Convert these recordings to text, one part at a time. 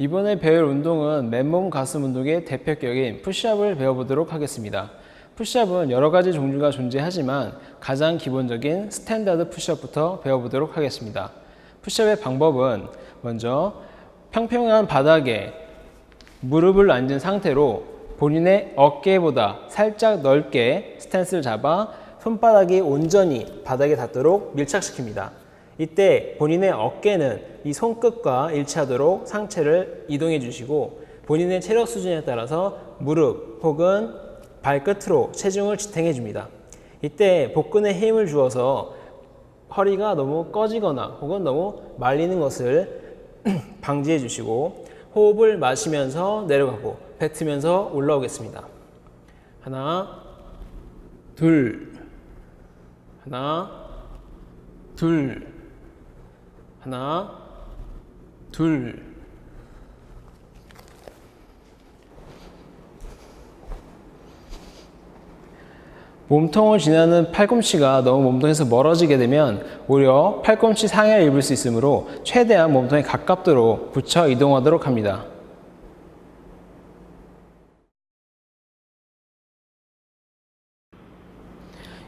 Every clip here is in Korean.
이번에 배울 운동은 맨몸 가슴 운동의 대표격인 푸시업을 배워보도록 하겠습니다. 푸시업은 여러 가지 종류가 존재하지만 가장 기본적인 스탠다드 푸시업부터 배워보도록 하겠습니다. 푸시업의 방법은 먼저 평평한 바닥에 무릎을 앉은 상태로 본인의 어깨보다 살짝 넓게 스탠스를 잡아 손바닥이 온전히 바닥에 닿도록 밀착시킵니다. 이때 본인의 어깨는 이 손끝과 일치하도록 상체를 이동해 주시고 본인의 체력 수준에 따라서 무릎 혹은 발끝으로 체중을 지탱해 줍니다. 이때 복근에 힘을 주어서 허리가 너무 꺼지거나 혹은 너무 말리는 것을 방지해 주시고 호흡을 마시면서 내려가고 뱉으면서 올라오겠습니다. 하나, 둘, 하나, 둘, 하나, 둘. 몸통을 지나는 팔꿈치가 너무 몸통에서 멀어지게 되면 오히려 팔꿈치 상해를 입을 수 있으므로 최대한 몸통에 가깝도록 붙여 이동하도록 합니다.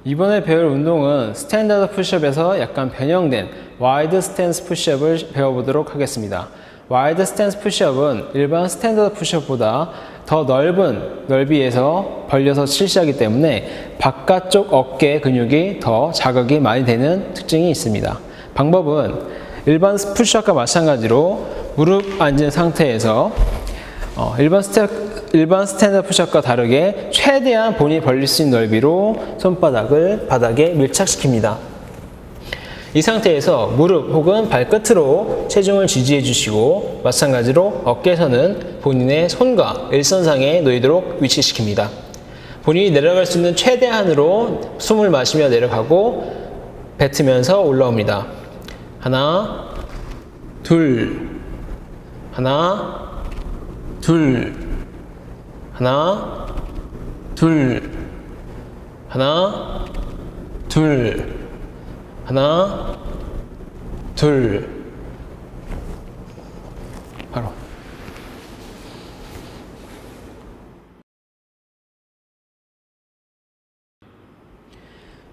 이번에 배울 운동은 스탠다드 푸시업에서 약간 변형된 와이드 스탠스 푸시업을 배워보도록 하겠습니다. 와이드 스탠스 푸시업은 일반 스탠다드 푸시업보다 더 넓은 넓이에서 벌려서 실시하기 때문에 바깥쪽 어깨 근육이 더 자극이 많이 되는 특징이 있습니다. 방법은 일반 푸시업과 마찬가지로 무릎 앉은 상태에서 일반 스탠다드 푸시업과 다르게 최대한 본인이 벌릴 수 있는 넓이로 손바닥을 바닥에 밀착시킵니다. 이 상태에서 무릎 혹은 발끝으로 체중을 지지해 주시고 마찬가지로 어깨선은 본인의 손과 일선상에 놓이도록 위치시킵니다. 본인이 내려갈 수 있는 최대한으로 숨을 마시며 내려가고 뱉으면서 올라옵니다. 하나, 둘, 하나, 둘, 하나, 둘, 하나, 둘, 하나, 둘. 바로.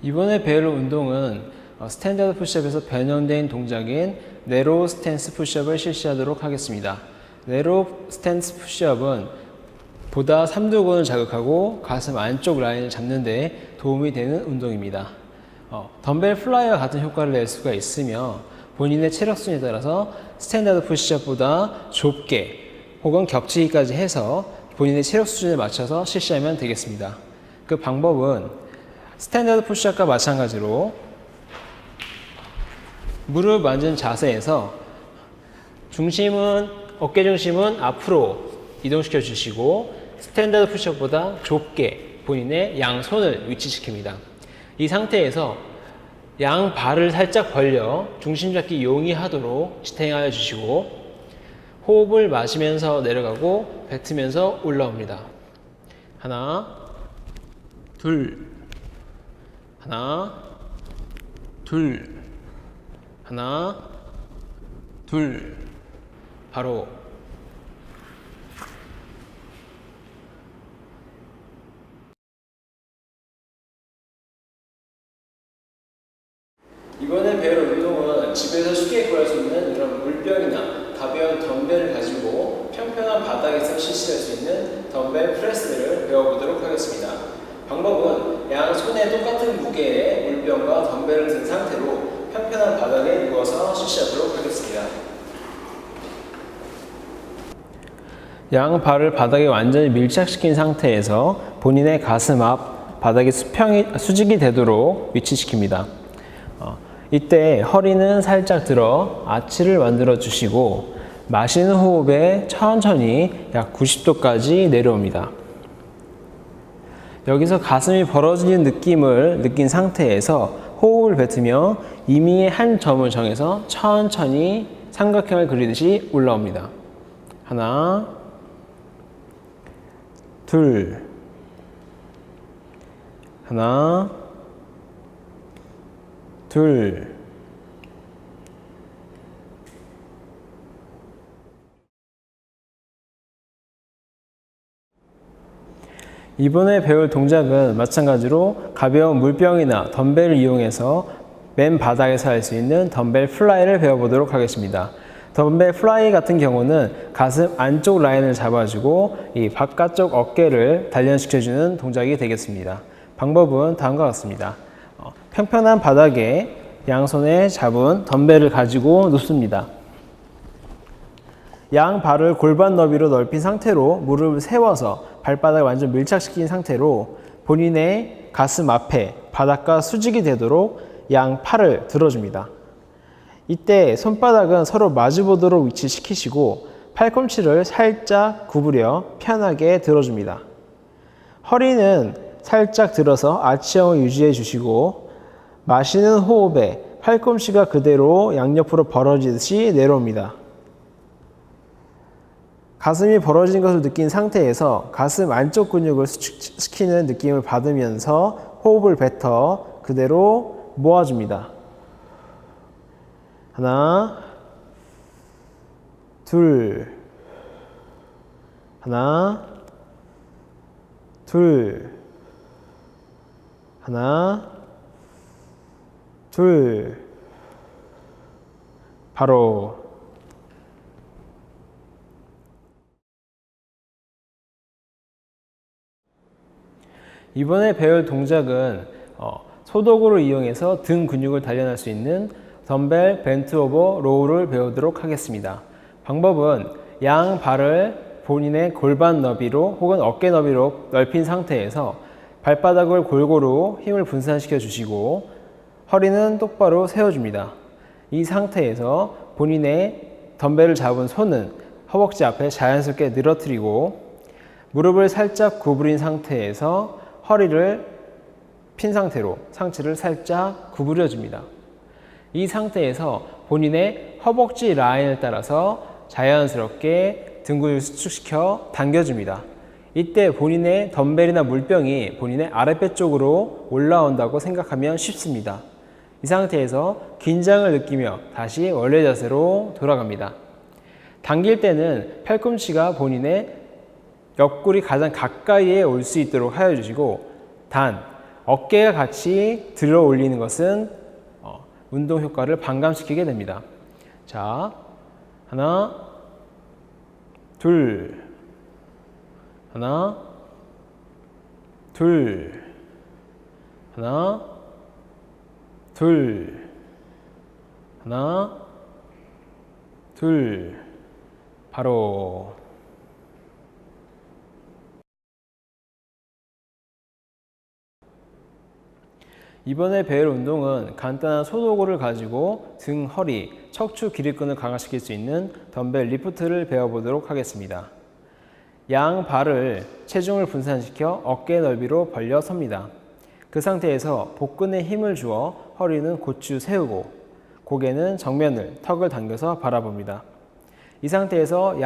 이번에 배울 운동은 스탠다드 푸시업에서 변형된 동작인 내로우 스탠스 푸시업을 실시하도록 하겠습니다. 내로우 스탠스 푸시업은 보다 삼두근을 자극하고 가슴 안쪽 라인을 잡는 데 도움이 되는 운동입니다. 덤벨 플라이와 같은 효과를 낼 수가 있으며 본인의 체력 수준에 따라서 스탠다드 푸시업보다 좁게 혹은 겹치기까지 해서 본인의 체력 수준에 맞춰서 실시하면 되겠습니다. 그 방법은 스탠다드 푸시업과 마찬가지로 무릎 앉은 자세에서 어깨 중심은 앞으로 이동시켜 주시고 스탠다드 푸시업보다 좁게 본인의 양손을 위치시킵니다. 이 상태에서 양 발을 살짝 벌려 중심 잡기 용이하도록 지탱하여 주시고 호흡을 마시면서 내려가고 뱉으면서 올라옵니다. 하나, 둘, 하나, 둘, 하나, 둘. 바로. 이번에 배울 운동은 집에서 쉽게 구할 수 있는 이런 물병이나 가벼운 덤벨을 가지고 평평한 바닥에서 실시할 수 있는 덤벨 프레스를 배워보도록 하겠습니다. 방법은 양 손에 똑같은 무게의 물병과 덤벨을 든 상태로 평평한 바닥에 누워서 실시하도록 하겠습니다. 양 발을 바닥에 완전히 밀착시킨 상태에서 본인의 가슴 앞 바닥이 수직이 되도록 위치시킵니다. 이때 허리는 살짝 들어 아치를 만들어 주시고 마시는 호흡에 천천히 약 90도까지 내려옵니다. 여기서 가슴이 벌어지는 느낌을 느낀 상태에서 호흡을 뱉으며 임의의 한 점을 정해서 천천히 삼각형을 그리듯이 올라옵니다. 하나, 둘, 하나, 둘, 이번에 배울 동작은 마찬가지로 가벼운 물병이나 덤벨을 이용해서 맨 바닥에서 할 수 있는 덤벨 플라이를 배워보도록 하겠습니다. 덤벨 플라이 같은 경우는 가슴 안쪽 라인을 잡아주고 이 바깥쪽 어깨를 단련시켜주는 동작이 되겠습니다. 방법은 다음과 같습니다. 평평한 바닥에 양손에 잡은 덤벨을 가지고 눕습니다. 양 발을 골반 너비로 넓힌 상태로 무릎을 세워서 발바닥을 완전 밀착시킨 상태로 본인의 가슴 앞에 바닥과 수직이 되도록 양 팔을 들어줍니다. 이때 손바닥은 서로 마주보도록 위치시키시고 팔꿈치를 살짝 구부려 편하게 들어줍니다. 허리는 살짝 들어서 아치형을 유지해 주시고 마시는 호흡에 팔꿈치가 그대로 양옆으로 벌어지듯이 내려옵니다. 가슴이 벌어진 것을 느낀 상태에서 가슴 안쪽 근육을 수축시키는 느낌을 받으면서 호흡을 뱉어 그대로 모아줍니다. 하나, 둘, 하나, 둘, 하나, 둘, 바로. 이번에 배울 동작은 소도구를 이용해서 등 근육을 단련할 수 있는 덤벨 벤트 오버 로우를 배우도록 하겠습니다. 방법은 양 발을 본인의 골반 너비로 혹은 어깨 너비로 넓힌 상태에서 발바닥을 골고루 힘을 분산시켜 주시고 허리는 똑바로 세워줍니다. 이 상태에서 본인의 덤벨을 잡은 손은 허벅지 앞에 자연스럽게 늘어뜨리고 무릎을 살짝 구부린 상태에서 허리를 핀 상태로 상체를 살짝 구부려 줍니다. 이 상태에서 본인의 허벅지 라인을 따라서 자연스럽게 등 근육을 수축시켜 당겨줍니다. 이때 본인의 덤벨이나 물병이 본인의 아랫배 쪽으로 올라온다고 생각하면 쉽습니다. 이 상태에서 긴장을 느끼며 다시 원래 자세로 돌아갑니다. 당길 때는 팔꿈치가 본인의 옆구리 가장 가까이에 올 수 있도록 하여 주시고 단 어깨가 같이 들어 올리는 것은 운동 효과를 반감시키게 됩니다. 자, 하나, 둘, 하나, 둘, 하나, 둘, 하나, 둘, 바로. 이번에 배울 운동은 간단한 소도구를 가지고 등, 허리, 척추 기립근을 강화시킬 수 있는 덤벨 리프트를 배워보도록 하겠습니다. 양 발을 체중을 분산시켜 어깨 넓이로 벌려 섭니다. 그 상태에서 복근에 힘을 주어 허리는 곧추 세우고 고개는 정면을, 턱을 당겨서 바라봅니다. 이 상태에서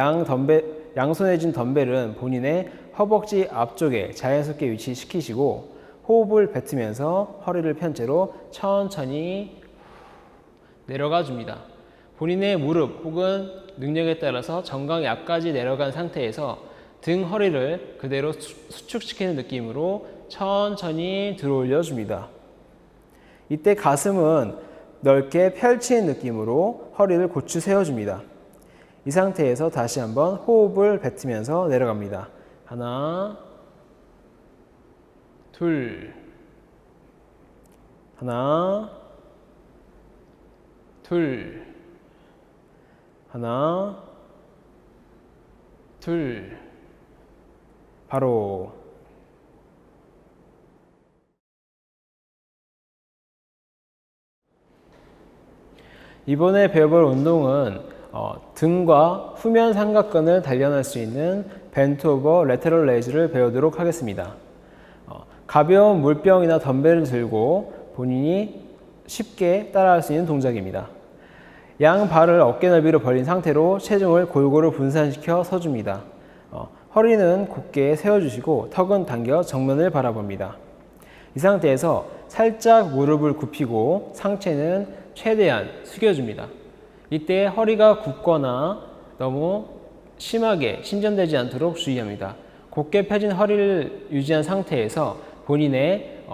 양손에 쥔 덤벨은 본인의 허벅지 앞쪽에 자연스럽게 위치시키시고 호흡을 뱉으면서 허리를 편 채로 천천히 내려가 줍니다. 본인의 무릎 혹은 능력에 따라서 정강이 앞까지 내려간 상태에서 등, 허리를 그대로 수축시키는 느낌으로 천천히 들어올려 줍니다. 이때 가슴은 넓게 펼치는 느낌으로 허리를 곧추 세워줍니다. 이 상태에서 다시 한번 호흡을 뱉으면서 내려갑니다. 하나, 둘, 하나, 둘, 하나, 둘, 바로. 이번에 배워볼 운동은 등과 후면 삼각근을 단련할 수 있는 벤트 오버 레터럴 레이즈를 배우도록 하겠습니다. 가벼운 물병이나 덤벨을 들고 본인이 쉽게 따라할 수 있는 동작입니다. 양 발을 어깨 넓이로 벌린 상태로 체중을 골고루 분산시켜 서줍니다. 허리는 곧게 세워주시고 턱은 당겨 정면을 바라봅니다. 이 상태에서 살짝 무릎을 굽히고 상체는 최대한 숙여줍니다. 이때 허리가 굽거나 너무 심하게 신전되지 않도록 주의합니다. 곧게 펴진 허리를 유지한 상태에서 본인의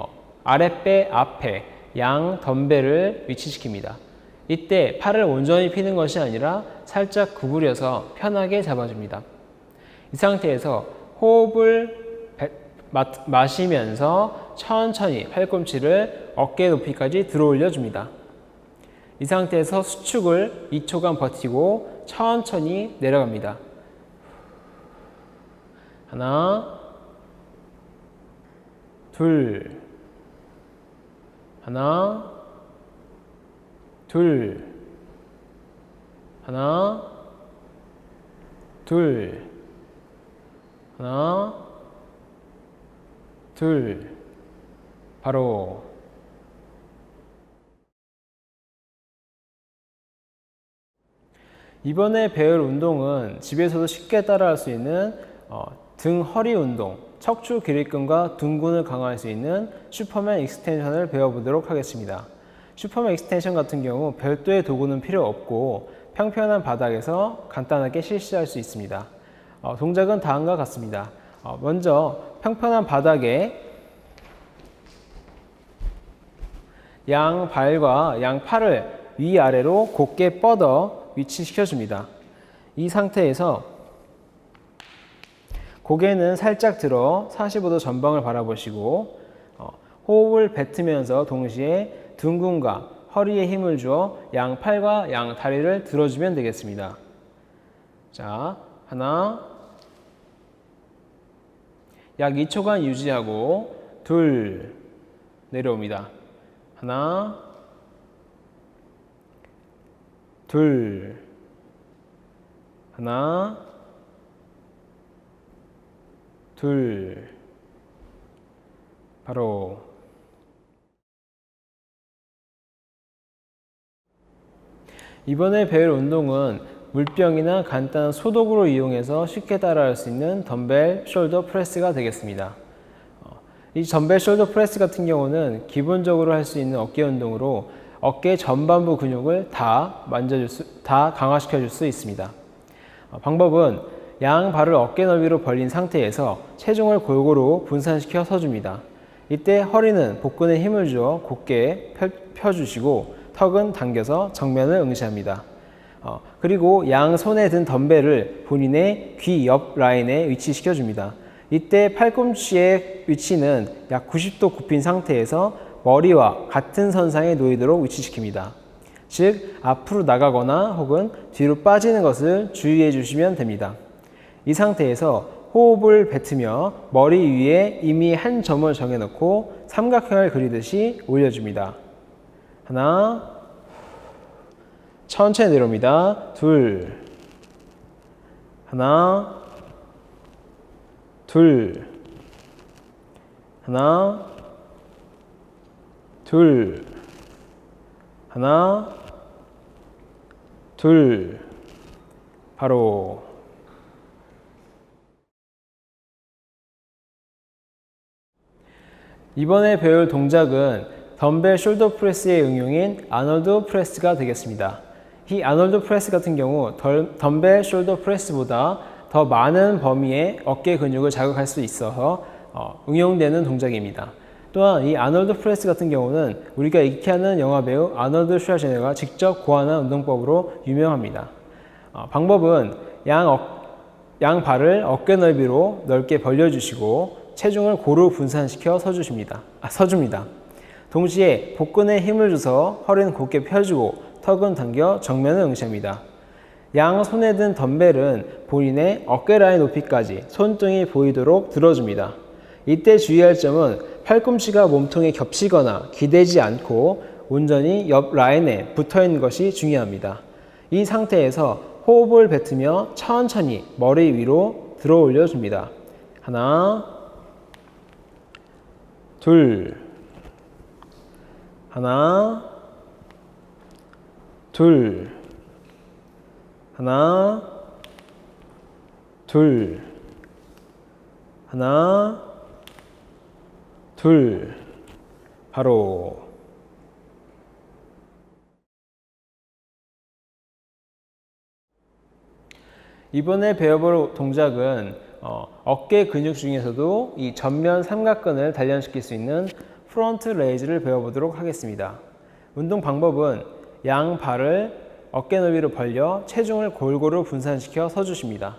아랫배 앞에 양 덤벨을 위치시킵니다. 이때 팔을 온전히 피는 것이 아니라 살짝 구부려서 편하게 잡아줍니다. 이 상태에서 호흡을 마시면서 천천히 팔꿈치를 어깨 높이까지 들어올려 줍니다. 이 상태에서 수축을 2초간 버티고 천천히 내려갑니다. 하나, 둘, 하나, 둘, 하나, 둘, 하나, 둘, 바로. 이번에 배울 운동은 집에서도 쉽게 따라할 수 있는 등 허리 운동, 척추 기립근과 등근을 강화할 수 있는 슈퍼맨 익스텐션을 배워보도록 하겠습니다. 슈퍼맨 익스텐션 같은 경우 별도의 도구는 필요 없고 평평한 바닥에서 간단하게 실시할 수 있습니다. 동작은 다음과 같습니다. 먼저 평평한 바닥에 양 발과 양 팔을 위아래로 곧게 뻗어 위치시켜 줍니다. 이 상태에서 고개는 살짝 들어 45도 전방을 바라보시고 호흡을 뱉으면서 동시에 등근과 허리에 힘을 주어 양 팔과 양 다리를 들어주면 되겠습니다. 자, 하나, 약 2초간 유지하고 둘, 내려옵니다. 하나, 둘, 하나, 둘, 바로. 이번에 배울 운동은 물병이나 간단한 소독으로 이용해서 쉽게 따라할 수 있는 덤벨 숄더 프레스가 되겠습니다. 이 덤벨 숄더 프레스 같은 경우는 기본적으로 할 수 있는 어깨 운동으로 어깨 전반부 근육을 다 강화시켜 줄 수 있습니다. 방법은 양 발을 어깨 너비로 벌린 상태에서 체중을 골고루 분산시켜 서줍니다. 이때 허리는 복근에 힘을 주어 곧게 펴주시고 턱은 당겨서 정면을 응시합니다. 그리고 양 손에 든 덤벨을 본인의 귀 옆 라인에 위치시켜 줍니다. 이때 팔꿈치의 위치는 약 90도 굽힌 상태에서 머리와 같은 선상에 놓이도록 위치시킵니다. 즉, 앞으로 나가거나 혹은 뒤로 빠지는 것을 주의해 주시면 됩니다. 이 상태에서 호흡을 뱉으며 머리 위에 이미 한 점을 정해놓고 삼각형을 그리듯이 올려줍니다. 하나, 천천히 내려옵니다. 둘, 하나, 둘, 하나, 둘, 하나, 둘, 바로. 이번에 배울 동작은 덤벨 숄더 프레스의 응용인 아놀드 프레스가 되겠습니다. 이 아놀드 프레스 같은 경우 덤벨 숄더 프레스보다 더 많은 범위의 어깨 근육을 자극할 수 있어서 응용되는 동작입니다. 또한 이 아놀드 프레스 같은 경우는 우리가 익히 아는 영화배우 아놀드 슈왈제네거가 직접 고안한 운동법으로 유명합니다. 방법은 양 발을 어깨 넓이로 넓게 벌려주시고 체중을 고루 분산시켜 서줍니다. 동시에 복근에 힘을 줘서 허리는 곧게 펴주고 턱은 당겨 정면을 응시합니다. 양 손에 든 덤벨은 본인의 어깨 라인 높이까지 손등이 보이도록 들어줍니다. 이때 주의할 점은 팔꿈치가 몸통에 겹치거나 기대지 않고 온전히 옆 라인에 붙어 있는 것이 중요합니다. 이 상태에서 호흡을 뱉으며 천천히 머리 위로 들어 올려 줍니다. 하나, 둘, 하나, 둘, 하나, 둘, 하나, 둘, 바로. 이번에 배워볼 동작은 어깨 근육 중에서도 이 전면 삼각근을 단련시킬 수 있는 프론트 레이즈를 배워보도록 하겠습니다. 운동 방법은 양 발을 어깨 너비로 벌려 체중을 골고루 분산시켜 서주십니다.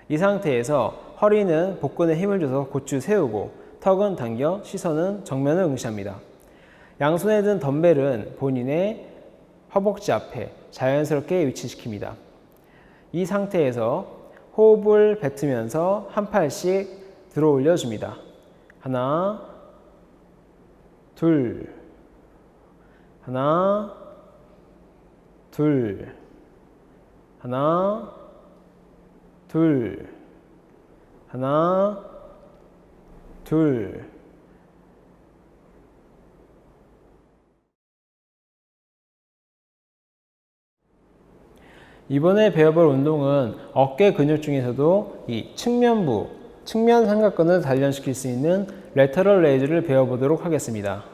이 상태에서 허리는 복근에 힘을 줘서 곧줄 세우고 턱은 당겨 시선은 정면을 응시합니다. 양손에 든 덤벨은 본인의 허벅지 앞에 자연스럽게 위치시킵니다. 이 상태에서 호흡을 뱉으면서 한 팔씩 들어 올려줍니다. 하나, 둘, 하나, 둘, 하나, 둘, 하나, 둘. 이번에 배워볼 운동은 어깨 근육 중에서도 이 측면부, 측면 삼각근을 단련시킬 수 있는 레터럴 레이즈를 배워보도록 하겠습니다.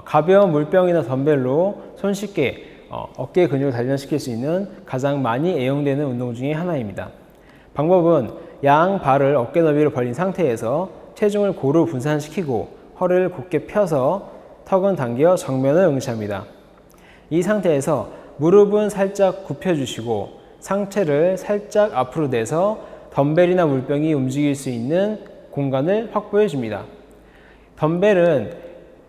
가벼운 물병이나 덤벨로 손쉽게 어깨 근육을 단련시킬 수 있는 가장 많이 애용되는 운동 중에 하나입니다. 방법은 양 발을 어깨 너비로 벌린 상태에서 체중을 고루 분산시키고 허리를 곧게 펴서 턱은 당겨 정면을 응시합니다. 이 상태에서 무릎은 살짝 굽혀주시고 상체를 살짝 앞으로 내서 덤벨이나 물병이 움직일 수 있는 공간을 확보해 줍니다. 덤벨은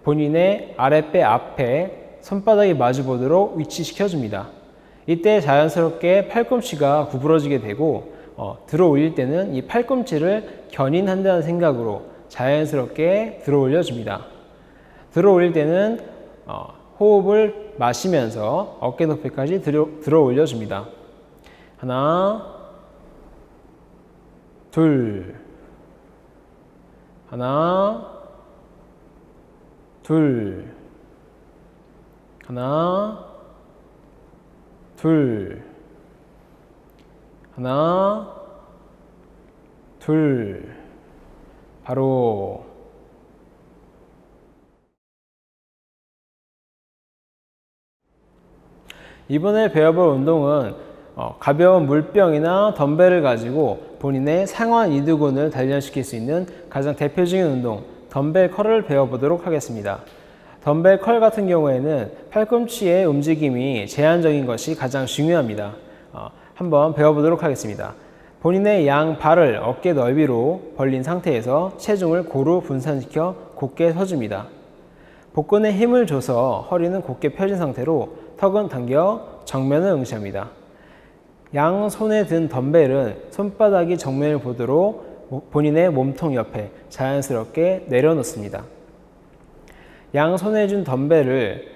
본인의 아랫배 앞에 손바닥이 마주보도록 위치시켜 줍니다. 이때 자연스럽게 팔꿈치가 구부러지게 되고 들어 올릴 때는 이 팔꿈치를 견인한다는 생각으로 자연스럽게 들어 올려 줍니다. 들어 올릴 때는 호흡을 마시면서 어깨 높이까지 들어 올려 줍니다. 하나, 둘, 하나, 둘, 하나, 둘, 하나, 둘. 바로 이번에 배워볼 운동은 가벼운 물병이나 덤벨을 가지고 본인의 상완 이두근을 단련시킬 수 있는 가장 대표적인 운동, 덤벨 컬을 배워보도록 하겠습니다. 덤벨 컬 같은 경우에는 팔꿈치의 움직임이 제한적인 것이 가장 중요합니다. 한번 배워보도록 하겠습니다. 본인의 양 발을 어깨 넓이로 벌린 상태에서 체중을 고루 분산시켜 곧게 서줍니다. 복근에 힘을 줘서 허리는 곧게 펴진 상태로 턱은 당겨 정면을 응시합니다. 양손에 든 덤벨은 손바닥이 정면을 보도록 본인의 몸통 옆에 자연스럽게 내려놓습니다. 양손에 준 덤벨을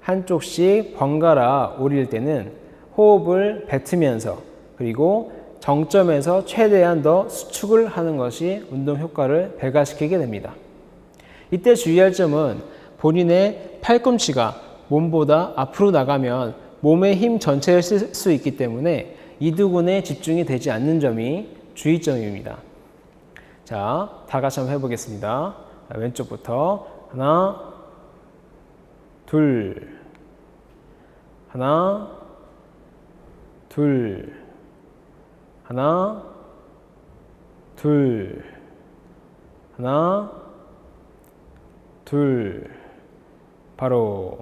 한쪽씩 번갈아 올릴 때는 호흡을 뱉으면서 그리고 정점에서 최대한 더 수축을 하는 것이 운동 효과를 배가시키게 됩니다. 이때 주의할 점은 본인의 팔꿈치가 몸보다 앞으로 나가면 몸의 힘 전체를 쓸 수 있기 때문에 이두근에 집중이 되지 않는 점이 주의점입니다. 자, 다 같이 한번 해보겠습니다. 왼쪽부터 하나, 둘, 하나, 둘, 하나, 둘, 하나, 둘. 바로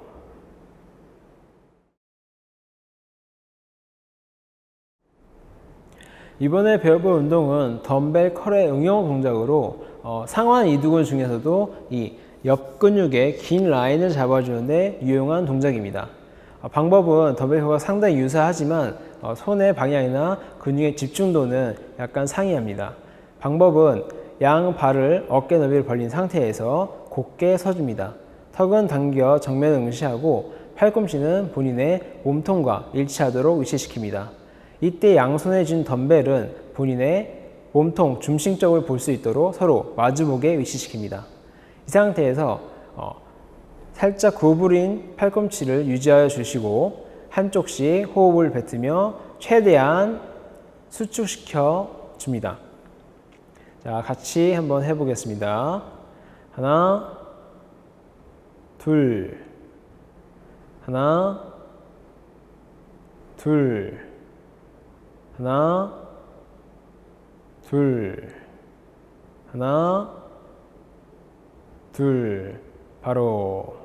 이번에 배워볼 운동은 덤벨 컬의 응용 동작으로 상완 이두근 중에서도 이 옆 근육의 긴 라인을 잡아주는데 유용한 동작입니다. 방법은 덤벨 컬과 상당히 유사하지만 손의 방향이나 근육의 집중도는 약간 상이합니다. 방법은 양 발을 어깨 너비를 벌린 상태에서 곧게 서줍니다. 턱은 당겨 정면을 응시하고 팔꿈치는 본인의 몸통과 일치하도록 위치시킵니다. 이때 양손에 쥔 덤벨은 본인의 몸통 중심적으로 볼 수 있도록 서로 마주보게 위치시킵니다. 이 상태에서 살짝 구부린 팔꿈치를 유지하여 주시고 한쪽씩 호흡을 뱉으며 최대한 수축시켜 줍니다. 자, 같이 한번 해보겠습니다. 하나, 둘, 하나, 둘, 하나, 둘, 하나, 둘, 바로.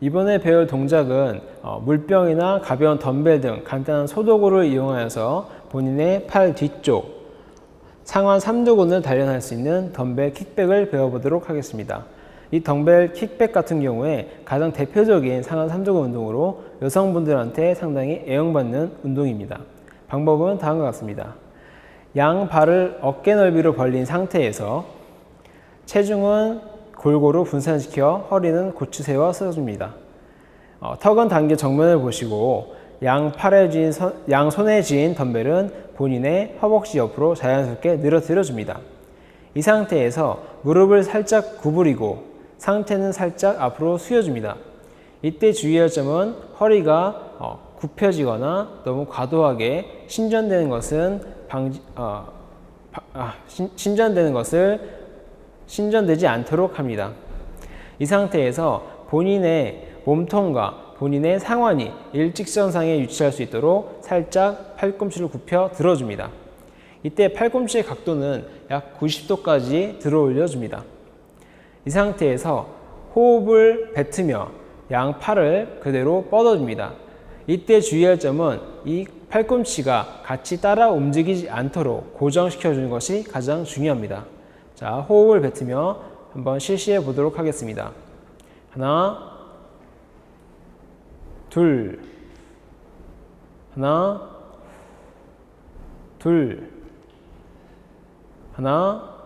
이번에 배울 동작은 물병이나 가벼운 덤벨 등 간단한 소도구를 이용하여서 본인의 팔 뒤쪽, 상완 삼두근을 단련할 수 있는 덤벨 킥백을 배워보도록 하겠습니다. 이 덤벨 킥백 같은 경우에 가장 대표적인 상완 삼두근 운동으로 여성분들한테 상당히 애용받는 운동입니다. 방법은 다음과 같습니다. 양 발을 어깨 넓이로 벌린 상태에서 체중은 골고루 분산시켜 허리는 고추 세워 서줍니다. 턱은 당겨 정면을 보시고 양 손에 쥔 덤벨은 본인의 허벅지 옆으로 자연스럽게 늘어뜨려 줍니다. 이 상태에서 무릎을 살짝 구부리고 상체는 살짝 앞으로 숙여줍니다. 이때 주의할 점은 허리가 굽혀지거나 너무 과도하게 신전되는 것을 신전되지 않도록 합니다. 이 상태에서 본인의 몸통과 본인의 상완이 일직선상에 위치할 수 있도록 살짝 팔꿈치를 굽혀 들어줍니다. 이때 팔꿈치의 각도는 약 90도까지 들어 올려줍니다. 이 상태에서 호흡을 뱉으며 양 팔을 그대로 뻗어줍니다. 이때 주의할 점은 이 팔꿈치가 같이 따라 움직이지 않도록 고정시켜주는 것이 가장 중요합니다. 자, 호흡을 뱉으며 한번 실시해 보도록 하겠습니다. 하나, 둘, 하나, 둘, 하나,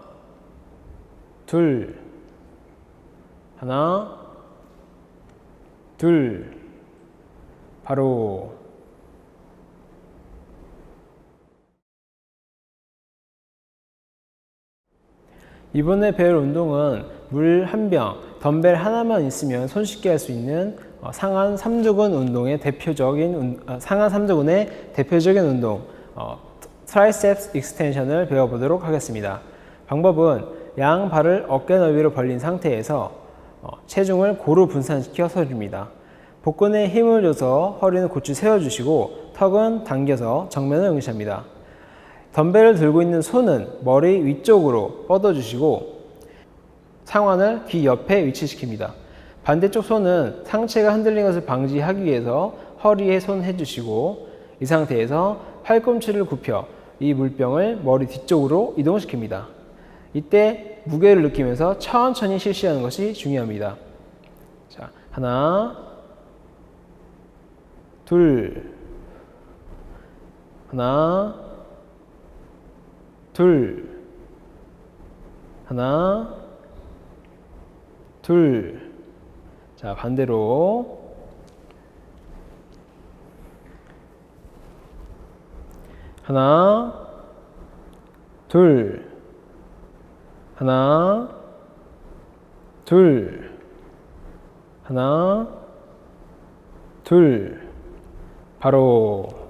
둘, 하나, 둘, 바로. 이번에 배울 운동은 물 한 병, 덤벨 하나만 있으면 손쉽게 할 수 있는 상완 삼두근 운동의 상완 삼두근의 대표적인 운동, 트라이셉스 익스텐션을 배워보도록 하겠습니다. 방법은 양 발을 어깨 넓이로 벌린 상태에서 체중을 고루 분산시켜 서줍니다. 복근에 힘을 줘서 허리는 곧게 세워주시고 턱은 당겨서 정면을 응시합니다. 덤벨을 들고 있는 손은 머리 위쪽으로 뻗어주시고 상완을 귀 옆에 위치시킵니다. 반대쪽 손은 상체가 흔들리는 것을 방지하기 위해서 허리에 손 해주시고 이 상태에서 팔꿈치를 굽혀 이 물병을 머리 뒤쪽으로 이동시킵니다. 이때 무게를 느끼면서 천천히 실시하는 것이 중요합니다. 자, 하나, 둘, 하나, 둘, 하나, 둘. 자, 반대로. 하나, 둘, 하나, 둘, 하나, 둘, 바로.